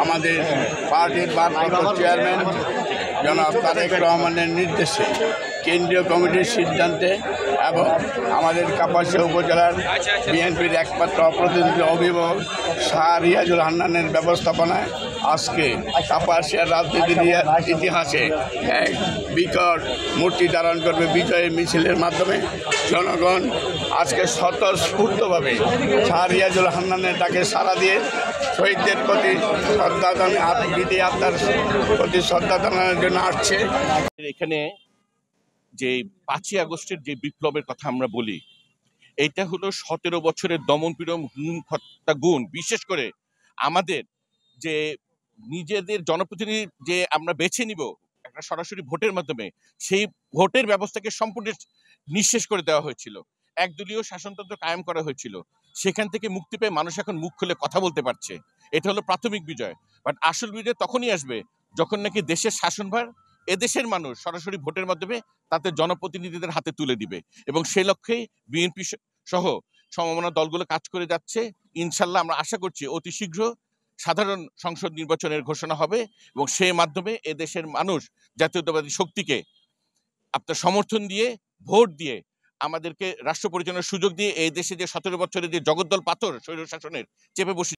আমাদের পার্টির ভারপ্রাপ্ত চেয়ারম্যান জনাব তারেক রহমানের নির্দেশে কেন্দ্রীয় কমিটির সিদ্ধান্তে এবং আমাদের কাপাসিয়া উপজেলার বিএনপির একমাত্র অপ্রতিনিধি অভিভাবক শাহ রিয়াজুল হান্নানের ব্যবস্থাপনায় আজকে কাপাসিয়ার রাজনীতির ইতিহাসে এক বিকট মূর্তি ধারণ করবে বিজয়ের মিছিলের মাধ্যমে জনগণ আজকে স্বতঃস্ফূর্তভাবে শাহ রিয়াজুল হান্নানের ডাকে সাড়া দিয়ে শহীদদের প্রতি শ্রদ্ধা বিধি আত্মার প্রতি শ্রদ্ধা জানানোর জন্য আসছে। এখানে যে 5ই আগস্টের যে বিপ্লবের কথা আমরা বলি, এইটা হলো 17 বছরের দমনপীড়ন হত্যা গুণ, বিশেষ করে আমাদের যে নিজেদের জনপ্রতিনিধি যে আমরা বেছে নিব একটা সরাসরি ভোটের মাধ্যমে, সেই ভোটের ব্যবস্থাকে সম্পূর্ণ নিঃশেষ করে দেওয়া হয়েছিল। একদলীয় শাসনতন্ত্র কায়েম করা হয়েছিল। সেখান থেকে মুক্তি পেয়ে মানুষ এখন মুখ খুলে কথা বলতে পারছে। এটা হলো প্রাথমিক বিজয়। বাট আসল বিজয় তখনই আসবে যখন নাকি দেশের শাসনভার এদেশের মানুষ সরাসরি ভোটের মাধ্যমে তাদের জনপ্রতিনিধিদের হাতে তুলে দিবে, এবং সেই লক্ষ্যেই বিএনপি সহ সমমনা দলগুলো কাজ করে যাচ্ছে। ইনশাল্লাহ আমরা আশা করছি অতি শীঘ্র সাধারণ সংসদ নির্বাচনের ঘোষণা হবে, এবং সেই মাধ্যমে এদেশের মানুষ জাতীয়তাবাদী শক্তিকে আপনার সমর্থন দিয়ে, ভোট দিয়ে, আমাদেরকে রাষ্ট্র পরিচালনার সুযোগ দিয়ে এই দেশে যে 17 বছরের যে জগদ্দল পাথর স্বৈর শাসনের চেপে বসে